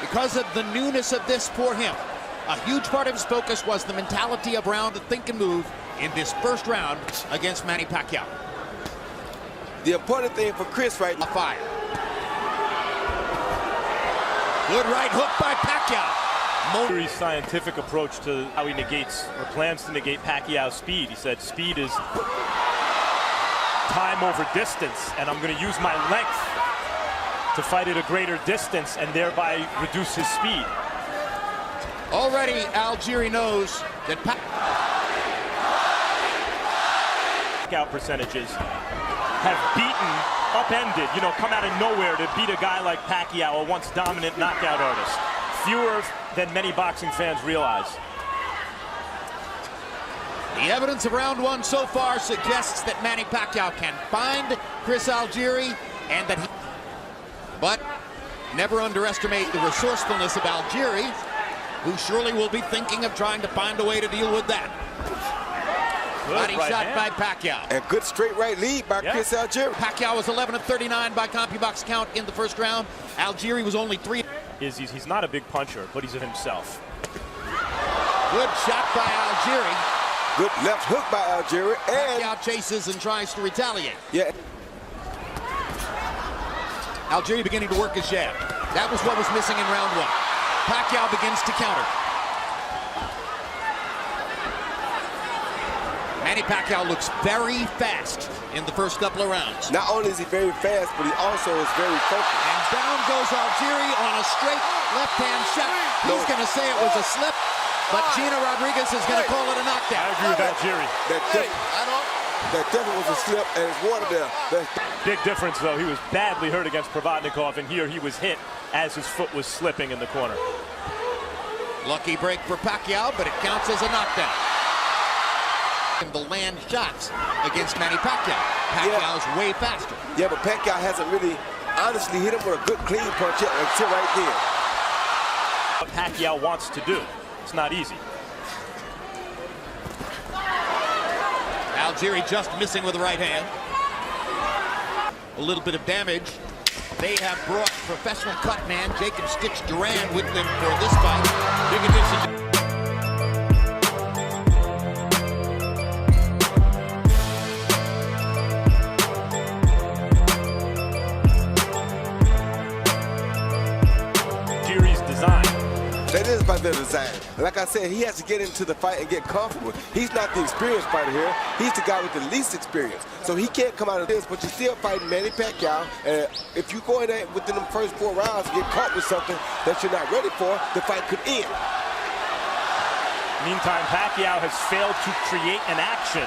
because of the newness of this for him. A huge part of his focus was the mentality of round to think and move in this first round against Manny Pacquiao. The important thing for Chris right now. Fire. Good right hook by Pacquiao. Very scientific approach to how he negates or plans to negate Pacquiao's speed. He said speed is time over distance, and I'm going to use my length to fight at a greater distance and thereby reduce his speed. Already Algieri knows that Pacquiao percentages have beaten, upended, come out of nowhere to beat a guy like Pacquiao, a once dominant knockout artist. Fewer than many boxing fans realize. The evidence of round one so far suggests that Manny Pacquiao can find Chris Algieri, and that but never underestimate the resourcefulness of Algieri, who surely will be thinking of trying to find a way to deal with that. Body shot by Pacquiao. And good straight right lead by Chris Algieri. Pacquiao was 11 of 39 by CompuBox count in the first round. Algieri was only 3. He's not a big puncher, but he's himself. Good shot by Algieri. Good left hook by Algieri. And Pacquiao chases and tries to retaliate. Yeah. Algieri beginning to work his jab. That was what was missing in round one. Pacquiao begins to counter. Manny Pacquiao looks very fast in the first couple of rounds. Not only is he very fast, but he also is very focused. And down goes Algieri on a straight left-hand shot. He's going to say it was a slip, but Gina Rodriguez is going to call it a knockdown. I agree with Algieri. That definitely was a slip, and it's water there. Big difference, though. He was badly hurt against Provodnikov, and here he was hit as his foot was slipping in the corner. Lucky break for Pacquiao, but it counts as a knockdown. The land shots against Manny Pacquiao. Pacquiao's way faster. Yeah, but Pacquiao hasn't really honestly hit him with a good clean punch yet until right there. What Pacquiao wants to do. It's not easy. Algieri just missing with the right hand. A little bit of damage. They have brought professional cut man Jacob Stitch Duran with them for this fight. Big addition. That is by their design. Like I said, he has to get into the fight and get comfortable. He's not the experienced fighter here. He's the guy with the least experience. So he can't come out of this, but you're still fighting Manny Pacquiao. And if you go in there within the first 4 rounds and get caught with something that you're not ready for, the fight could end. Meantime, Pacquiao has failed to create an action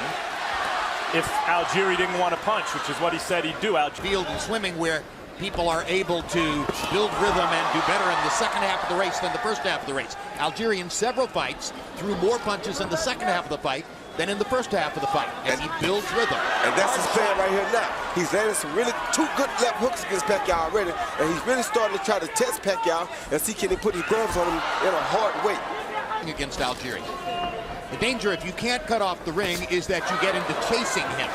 if Algieri didn't want to punch, which is what he said he'd do. Field and swimming where people are able to build rhythm and do better in the second half of the race than the first half of the race. Algieri in several fights threw more punches in the second half of the fight than in the first half of the fight as he builds rhythm. And that's his plan right here now. He's landed some really 2 good left hooks against Pacquiao already, and he's really starting to try to test Pacquiao and see can he put his gloves on him in a hard way. Against Algieri. The danger if you can't cut off the ring is that you get into chasing him,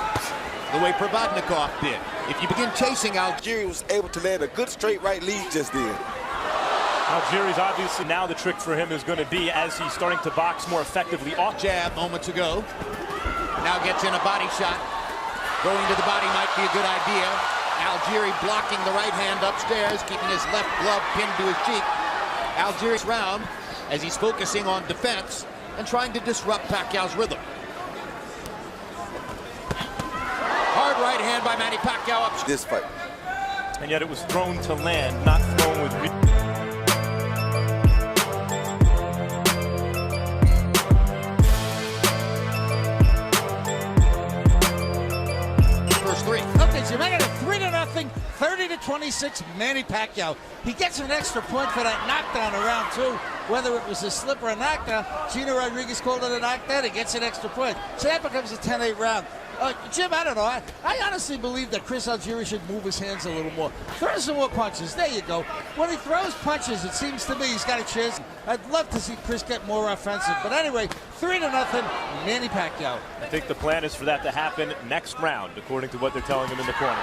the way Provodnikov did. If you begin chasing, Algieri was able to land a good straight right lead just then. Algieri's obviously now the trick for him is going to be as he's starting to box more effectively off. Jab moments ago. Now gets in a body shot. Going to the body might be a good idea. Algieri blocking the right hand upstairs, keeping his left glove pinned to his cheek. Algieri's round as he's focusing on defense and trying to disrupt Pacquiao's rhythm. Hard right hand by Manny Pacquiao up. This fight. And yet it was thrown to land, not thrown with... First 3. Okay, so you're making it 3-0, 30-26, Manny Pacquiao. He gets an extra point for that knockdown in round 2. Whether it was a slip or a knockdown, Gina Rodriguez called it a knockdown. He gets an extra point. So that becomes a 10-8 round. Jim, I don't know. I honestly believe that Chris Algieri should move his hands a little more. Throw some more punches. There you go. When he throws punches, it seems to me he's got a chance. I'd love to see Chris get more offensive. But anyway, 3-0, Manny Pacquiao. I think the plan is for that to happen next round, according to what they're telling him in the corner.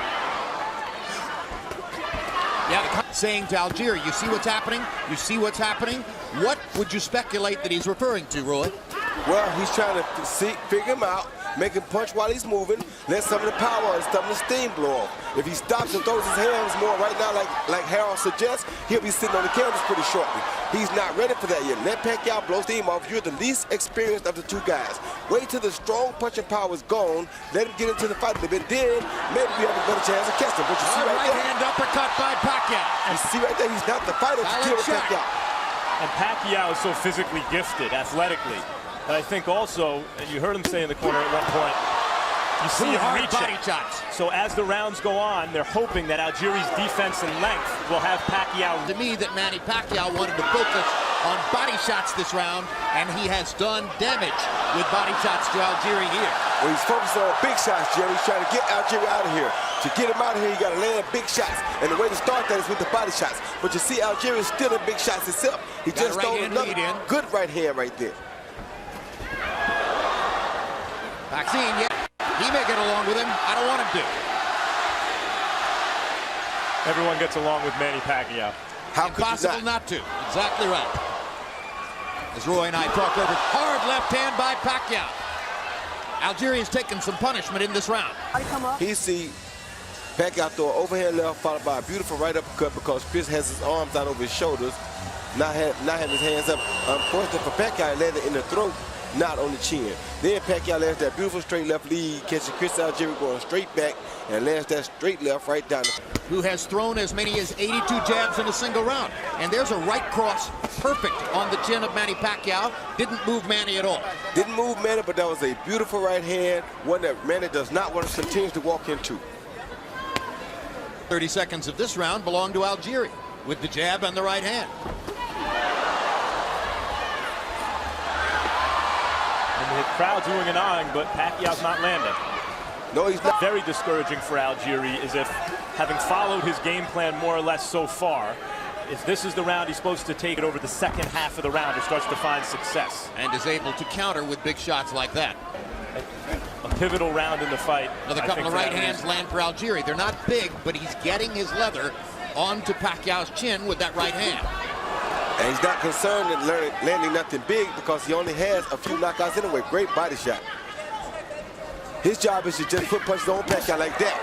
Yeah, saying to Algieri, you see what's happening? You see what's happening? What would you speculate that he's referring to, Roy? Well, he's trying to figure him out, make him punch while he's moving, let some of the power and some of the steam blow off. If he stops and throws his hands more right now, like Harold suggests, he'll be sitting on the canvas pretty shortly. He's not ready for that yet. Let Pacquiao blow steam off. You're the least experienced of the two guys. Wait till the strong punching power is gone. Let him get into the fight a little bit. Then maybe we have a better chance of catching him. But you see right there, hand uppercut by Pacquiao. you see right there, he's not the fighter to kill Pacquiao. And Pacquiao is so physically gifted, athletically. And I think also, and you heard him say in the corner at one point, you see him reaching. Body shots. So as the rounds go on, they're hoping that Algieri's defense and length will have Pacquiao. To me, that Manny Pacquiao wanted to focus on body shots this round, and he has done damage with body shots to Algieri here. Well, he's focused on big shots, Jerry. He's trying to get Algieri out of here. To get him out of here, you got to land big shots. And the way to start that is with the body shots. But you see Algieri is still in big shots himself. He just stole another good right hand right there. Vaccine, yeah. He may get along with him. I don't want him to. Everyone gets along with Manny Pacquiao. How Impossible not to. Exactly right. As Roy and I talk over, hard left hand by Pacquiao. Algieri has taken some punishment in this round. He see Pacquiao throw an overhand left followed by a beautiful right uppercut because Chris has his arms out over his shoulders, not having his hands up. Unfortunately for Pacquiao, it landed in the throat, not on the chin. Then Pacquiao lands that beautiful straight left lead, catches Chris Algieri going straight back and lands that straight left right down. Who has thrown as many as 82 jabs in a single round. And there's a right cross, perfect on the chin of Manny Pacquiao. Didn't move Manny at all. Didn't move Manny, but that was a beautiful right hand, one that Manny does not want to continue to walk into. 30 seconds of this round belong to Algieri with the jab and the right hand. And the crowd's oohing and ahhing, but Pacquiao's not landing. No, he's not. Very discouraging for Algieri, as if having followed his game plan more or less so far, if this is the round he's supposed to take it over the second half of the round, he starts to find success. And is able to counter with big shots like that. A pivotal round in the fight. Another couple of right hands land for Algieri. They're not big, but he's getting his leather onto Pacquiao's chin with that right hand. And he's not concerned in landing nothing big because he only has a few knockouts anyway. Great body shot. His job is to just put punches on Pacquiao like that.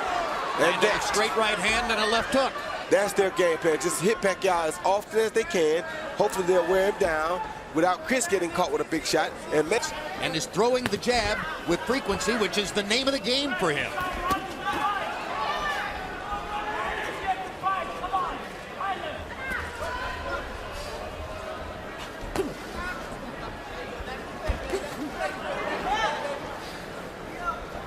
And a straight right hand and a left hook. That's their game plan. Just hit Pacquiao as often as they can. Hopefully they'll wear him down without Chris getting caught with a big shot. And is throwing the jab with frequency, which is the name of the game for him.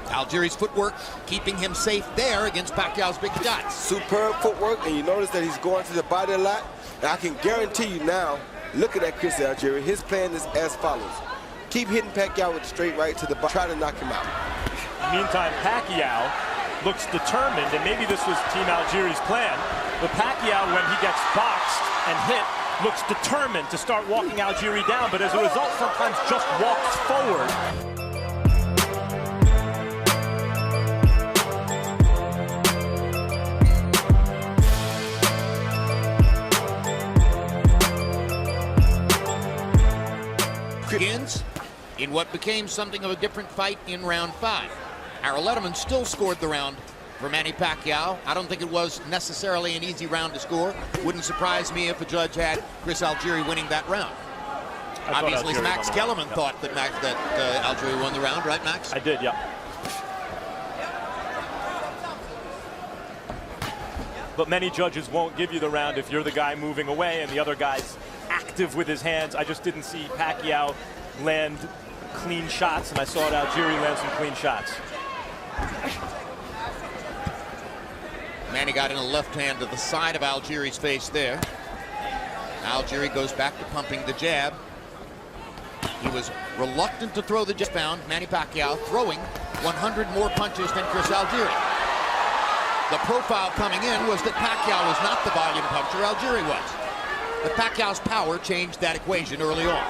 Algieri's footwork keeping him safe there against Pacquiao's big shots. Superb footwork, and you notice that he's going to the body a lot. And I can guarantee you now, looking at Chris Algieri, his plan is as follows. Keep hitting Pacquiao with the straight right to the body, try to knock him out. Meantime, Pacquiao looks determined, and maybe this was Team Algieri's plan, but Pacquiao, when he gets boxed and hit, looks determined to start walking Algieri down, but as a result, sometimes just walks forward. Begins in what became something of a different fight in round 5. Harold Letterman still scored the round for Manny Pacquiao. I don't think it was necessarily an easy round to score. Wouldn't surprise me if a judge had Chris Algieri winning that round. Obviously, Max Kellerman thought that Algieri won the round, right, Max? I did, yeah. But many judges won't give you the round if you're the guy moving away and the other guy's active with his hands. I just didn't see Pacquiao land clean shots, and I saw Algieri land some clean shots. Manny got in a left hand to the side of Algieri's face there. Algieri goes back to pumping the jab. He was reluctant to throw the jab. Found Manny Pacquiao throwing 100 more punches than Chris Algieri. The profile coming in was that Pacquiao was not the volume puncher, Algieri was. But Pacquiao's power changed that equation early on.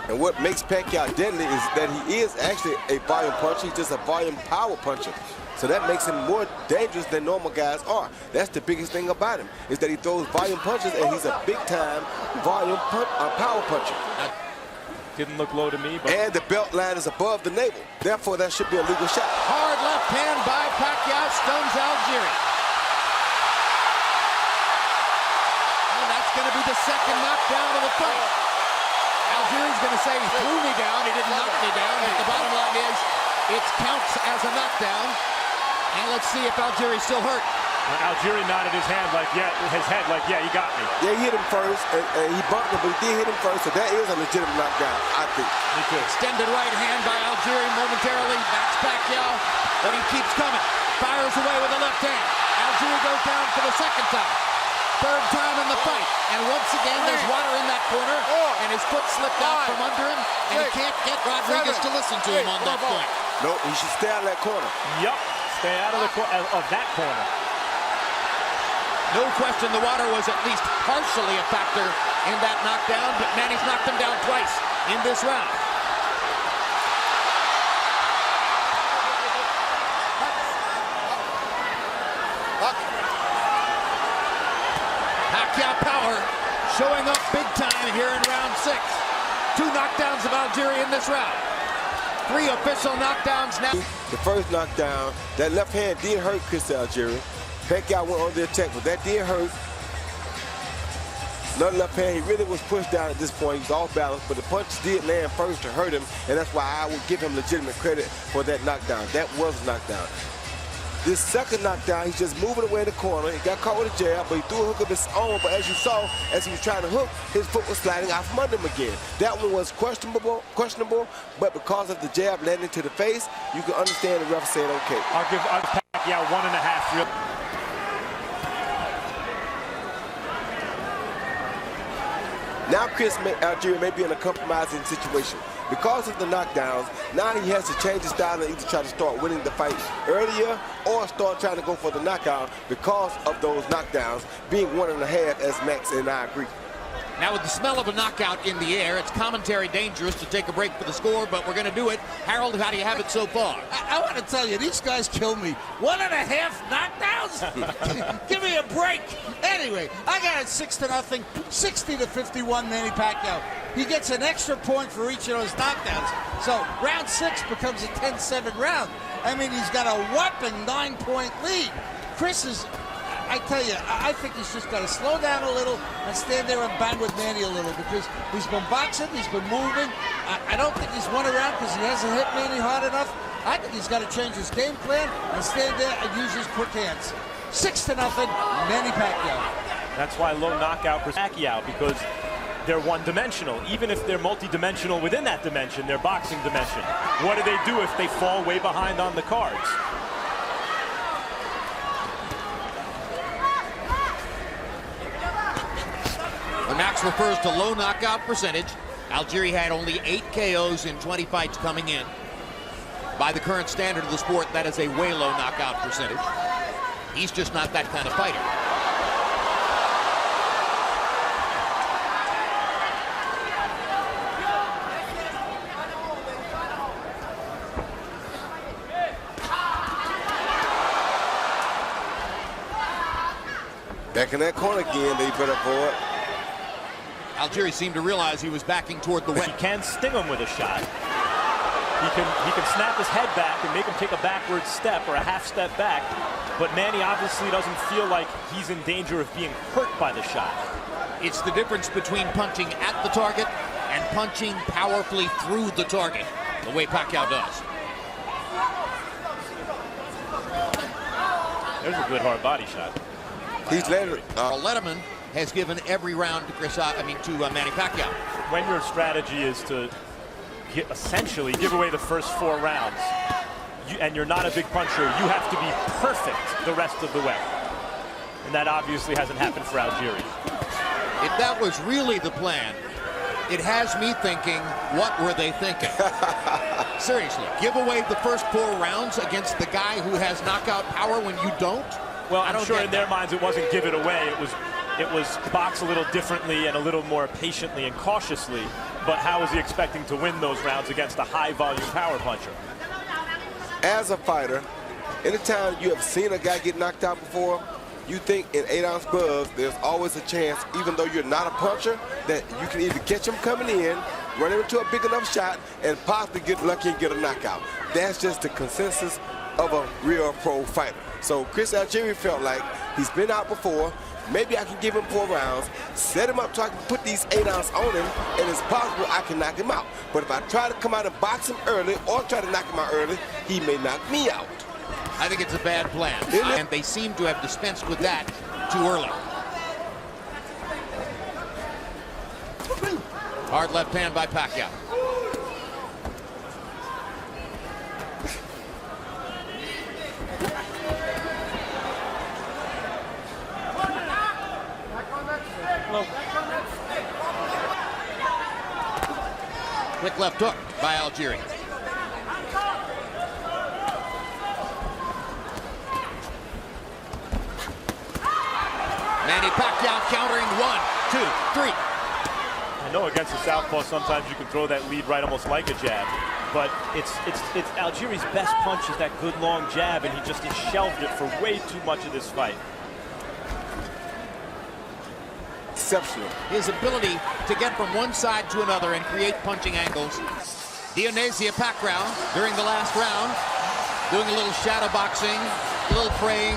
And what makes Pacquiao deadly is that he is actually a volume puncher. He's just a volume power puncher. So that makes him more dangerous than normal guys are. That's the biggest thing about him, is that he throws volume punches, and he's a big-time power puncher. Didn't look low to me, but... And the belt line is above the navel. Therefore, that should be a legal shot. Hard left hand by Pacquiao stuns Algieri. And that's going to be the second knockdown of the fight. Algieri's going to say he threw me down, he didn't knock me down, but the bottom line is it counts as a knockdown. And let's see if Algieri's still hurt. Algieri nodded his head like, yeah, you got me. Yeah, he hit him first, and he bumped him, but he did hit him first, so that is a legitimate knockdown, I think. Extended right hand by Algieri momentarily, backs Pacquiao, but he keeps coming. Fires away with the left hand. Algieri goes down for the second time. Third time in the fight, and once again there's water in that corner, and his foot slipped out from under him, and he can't get Rodriguez to listen to him on that point. No, he should stay out of that corner. Yep, stay out of that corner. No question the water was at least partially a factor in that knockdown, but Manny's knocked him down twice in this round. Pacquiao power showing up big time here in round 6. 2 knockdowns of Algieri in this round. 3 official knockdowns now. The first knockdown, that left hand did hurt Chris Algieri. Pacquiao went on the attack, but that did hurt. Another left hand, he really was pushed down at this point. He was off balance, but the punch did land first to hurt him, and that's why I would give him legitimate credit for that knockdown. That was a knockdown. This second knockdown, he's just moving away in the corner. He got caught with a jab, but he threw a hook of his own. But as you saw, as he was trying to hook, his foot was sliding out from under him again. That one was questionable, but because of the jab landing to the face, you can understand the ref saying, okay. I'll give Pacquiao 1.5 real. Now Chris Algieri may be in a compromising situation. Because of the knockdowns, now he has to change his style and either try to start winning the fight earlier or start trying to go for the knockout because of those knockdowns being 1.5, as Max and I agree. Now with the smell of a knockout in the air, it's commentary dangerous to take a break for the score, but we're going to do it. Harold, how do you have it so far? I want to tell you, these guys kill me. 1.5 knockdowns? Give me a break. Anyway, I got it 6-0, 60-51 Manny Pacquiao. He gets an extra point for each of those knockdowns. So round 6 becomes a 10-7 round. I mean, he's got a whopping 9-point lead. Chris is... I tell you, I think he's just got to slow down a little and stand there and bang with Manny a little, because he's been boxing, he's been moving. I don't think he's won around because he hasn't hit Manny hard enough. I think he's got to change his game plan and stand there and use his quick hands. 6-0, Manny Pacquiao. That's why low knockout for Pacquiao, because they're one-dimensional. Even if they're multi-dimensional within that dimension, their boxing dimension. What do they do if they fall way behind on the cards? When Max refers to low knockout percentage, Algieri had only 8 KOs in 20 fights coming in. By the current standard of the sport, that is a way low knockout percentage. He's just not that kind of fighter. Back in that corner again, they better avoid. Algieri seemed to realize he was backing toward the He wet. can sting him with a shot. He can snap his head back and make him take a backward step or a half step back, but Manny obviously doesn't feel like he's in danger of being hurt by the shot. It's the difference between punching at the target and punching powerfully through the target, the way Pacquiao does. There's a good hard body shot. He's landed. Letterman has given every round to Manny Pacquiao. When your strategy is to essentially give away the first 4 rounds, and you're not a big puncher, you have to be perfect the rest of the way. And that obviously hasn't happened for Algieri. If that was really the plan, it has me thinking, what were they thinking? Seriously, give away the first 4 rounds against the guy who has knockout power when you don't? Well, I'm sure in their minds it wasn't give it away. It was box a little differently and a little more patiently and cautiously. But how was he expecting to win those rounds against a high-volume power puncher? As a fighter, Anytime you have seen a guy get knocked out before, you think in 8-ounce gloves, there's always a chance, even though you're not a puncher, that you can either catch him coming in, run him into a big enough shot, and possibly get lucky and get a knockout. That's just the consensus of a real pro fighter. So Chris Algieri felt like he's been out before. Maybe I can give him 4 rounds, set him up so I can put these 8-ounce on him, and it's possible I can knock him out. But if I try to come out and box him early or try to knock him out early, he may knock me out. I think it's a bad plan, and they seem to have dispensed with that too early. Hard left hand by Pacquiao. Quick left hook by Algieri. Manny Pacquiao countering 1, 2, 3. I know against the southpaw sometimes you can throw that lead right almost like a jab, but it's Algieri's best punch is that good long jab, and he just has shelved it for way too much of this fight. Exceptional. His ability to get from one side to another and create punching angles. Dionisia Pacquiao during the last round doing a little shadow boxing, a little praying,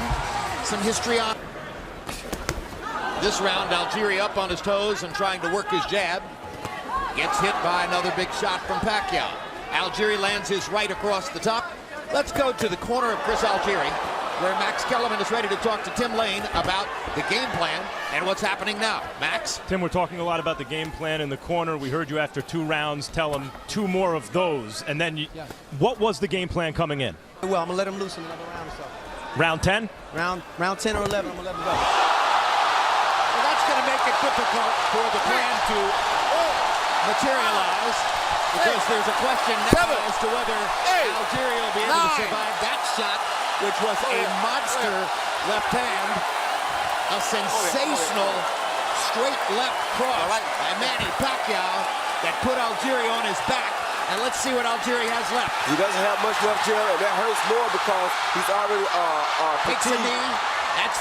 some history on. This round, Algieri up on his toes and trying to work his jab. Gets hit by another big shot from Pacquiao. Algieri lands his right across the top. Let's go to the corner of Chris Algieri, where Max Kellerman is ready to talk to Tim Lane about the game plan and what's happening now. Max? Tim, we're talking a lot about the game plan in the corner. We heard you after 2 rounds tell him 2 more of those. And then what was the game plan coming in? Well, I'm going to let him loose in another round or so. Round 10? Round 10 or 11, I'm going to let him go. Well, that's going to make it difficult for the plan to materialize, because there's a question now as to whether Algieri will be able to survive that shot, which was a monster left hand, a sensational straight left cross by Manny Pacquiao that put Algieri on his back. And let's see what Algieri has left. He doesn't have much left, Jerry, and that hurts more because he's already Takes a knee.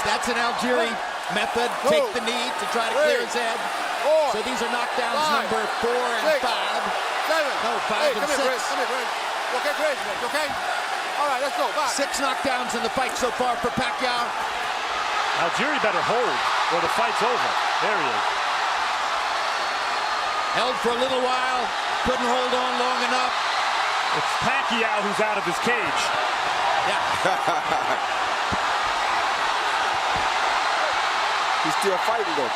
That's an Algieri method. Take the knee to try to clear his head. So these are knockdowns number 4 and 5. No, 5 and 6. Come here, Greg. Okay, Greg. Okay? All right, let's go. Back. 6 knockdowns in the fight so far for Pacquiao. Algieri better hold or the fight's over. There he is. Held for a little while. Couldn't hold on long enough. It's Pacquiao who's out of his cage. Yeah. He's still fighting though.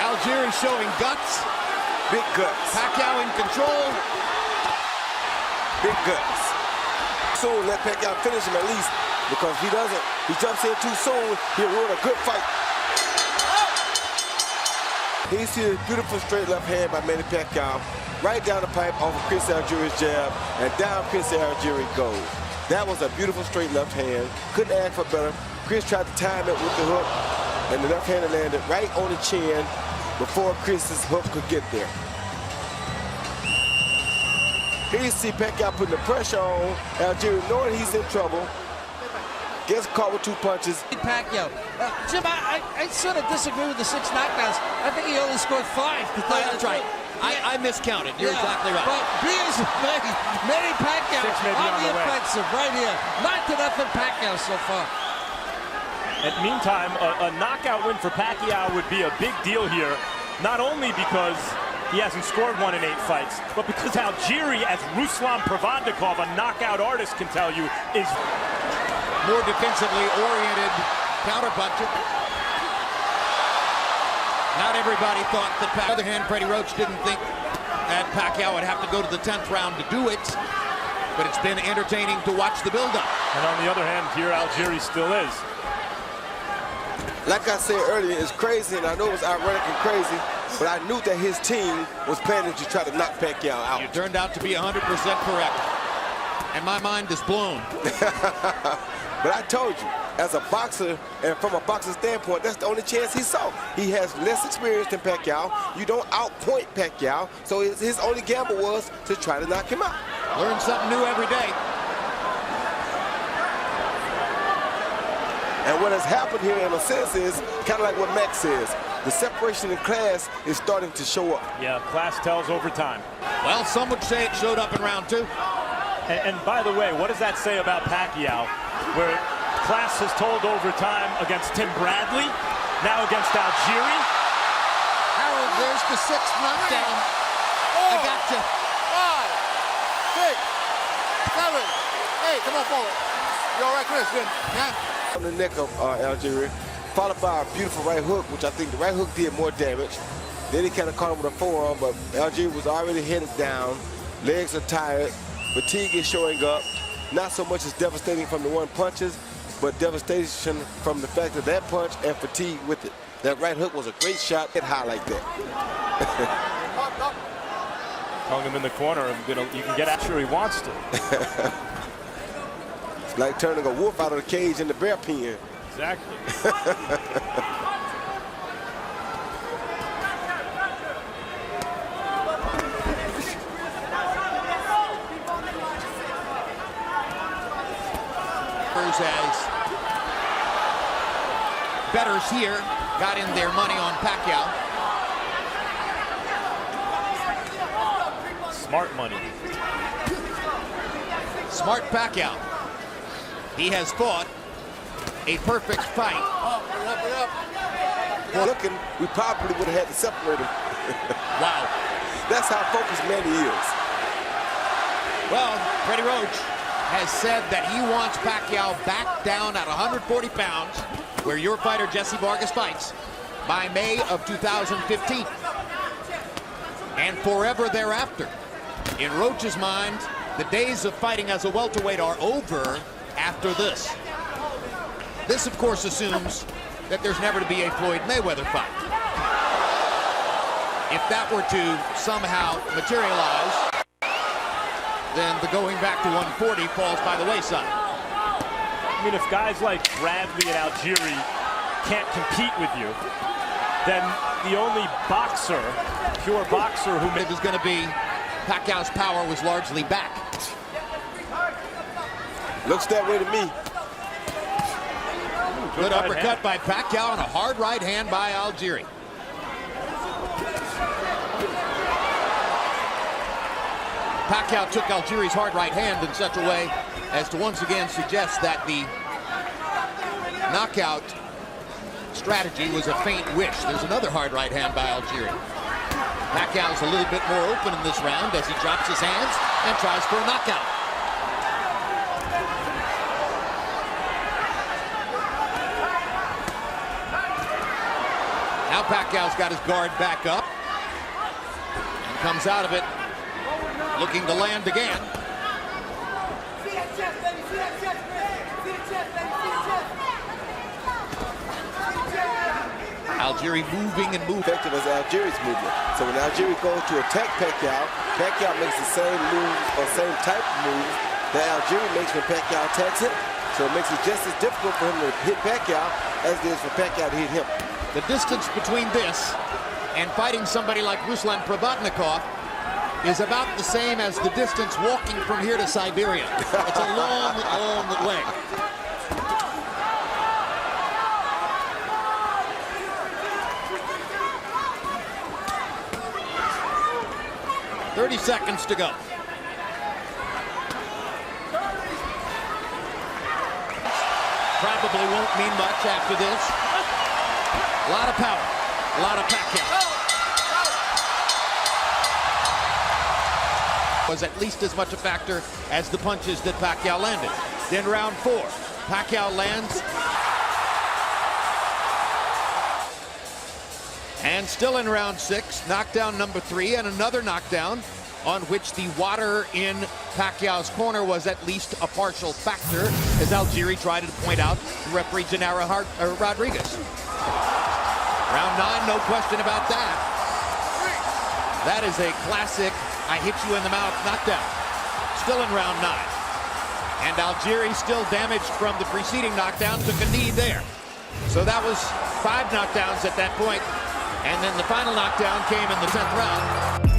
Algieri showing guts. Big guts. Pacquiao in control. Big guts. Soon let Pacquiao finish him at least, because if he doesn't, he jumps in too soon, he'll ruin a good fight. He sees a beautiful straight left hand by Manny Pacquiao, right down the pipe off of Chris Algieri's jab, and down Chris Algieri goes. That was a beautiful straight left hand. Couldn't ask for better. Chris tried to time it with the hook, and the left hand landed right on the chin before Chris's hook could get there. Here you see Pacquiao putting the pressure on Algieri, knowing he's in trouble. Gets caught with 2 punches. Pacquiao. Jim, I sort of disagree with the 6 knockdowns. I think he only scored 5. That's right. I miscounted. You're exactly right. But Manny Pacquiao on the offensive right here. 9-0 Pacquiao so far. And meantime, a knockout win for Pacquiao would be a big deal here, not only because he hasn't scored 1 in 8 fights, but because Algieri, as Ruslan Pravandikov, a knockout artist, can tell you, is more defensively oriented counterpuncher. Not everybody thought that. On the other hand, Freddie Roach didn't think that Pacquiao would have to go to the 10th round to do it, but it's been entertaining to watch the build-up. And on the other hand, here Algieri still is. Like I said earlier, it's crazy, and I know it's ironic and crazy, but I knew that his team was planning to try to knock Pacquiao out. You turned out to be 100% correct, and my mind is blown. But I told you, as a boxer, and from a boxer standpoint, that's the only chance he saw. He has less experience than Pacquiao. You don't outpoint Pacquiao, so his only gamble was to try to knock him out. Learn something new every day. And what has happened here in a sense is kind of like what Max says. The separation in class is starting to show up. Yeah, class tells over time. Well, some would say it showed up in round 2. And by the way, what does that say about Pacquiao, where class has told over time against Tim Bradley, now against Algieri? Harold, there's the 6th knockdown. I got you. 5, 6, 7, 8. Come on forward. You all right, Christian? Yeah. On the neck of Algieri, followed by a beautiful right hook, which I think the right hook did more damage. Then he kind of caught him with a forearm, but Algieri was already headed down. Legs are tired. Fatigue is showing up. Not so much as devastating from the 1 punches, but devastation from the fact of that punch and fatigue with it. That right hook was a great shot. Hit high like that. Telling him in the corner, you can get after he wants to. It's like turning a wolf out of the cage in the bear pen. Exactly. As bettors here got in their money on Pacquiao. Smart money. Smart Pacquiao. He has fought a perfect fight. Well, looking, we probably would have had to separate him. Wow. That's how focused Manny is. Well, Freddie Roach has said that he wants Pacquiao back down at 140 pounds, where your fighter Jesse Vargas fights, by May of 2015. And forever thereafter. In Roach's mind, the days of fighting as a welterweight are over after this. This, of course, assumes that there's never to be a Floyd Mayweather fight. If that were to somehow materialize, then the going back to 140 falls by the wayside. I mean, if guys like Bradley and Algieri can't compete with you, then the only boxer, pure boxer who it was going to be Pacquiao's power was largely back. Looks that way to me. Good uppercut by Pacquiao and a hard right hand by Algieri. Pacquiao took Algieri's hard right hand in such a way as to once again suggest that the knockout strategy was a faint wish. There's another hard right hand by Algieri. Pacquiao's a little bit more open in this round as he drops his hands and tries for a knockout. Now Pacquiao's got his guard back up and comes out of it looking to land again. Algieri moving and moving. Effective as Algieri's movement. So when Algieri goes to attack Pacquiao, Pacquiao makes the same move or same type of move that Algieri makes when Pacquiao attacks him. So it makes it just as difficult for him to hit Pacquiao as it is for Pacquiao to hit him. The distance between this and fighting somebody like Ruslan Provodnikov is about the same as the distance walking from here to Siberia. It's a long, long way. $30 to go. Probably won't mean much after this. A lot of power, a lot of Pacquiao. Was at least as much a factor as the punches that Pacquiao landed. Then round 4, Pacquiao lands. And still in round 6, knockdown number 3, and another knockdown on which the water in Pacquiao's corner was at least a partial factor, as Algieri tried to point out to referee Gennaro Rodriguez. Round 9, no question about that. That is a classic I hit you in the mouth knockdown. Still in round 9. And Algieri still damaged from the preceding knockdown, took a knee there. So that was 5 knockdowns at that point. And then the final knockdown came in the 10th round.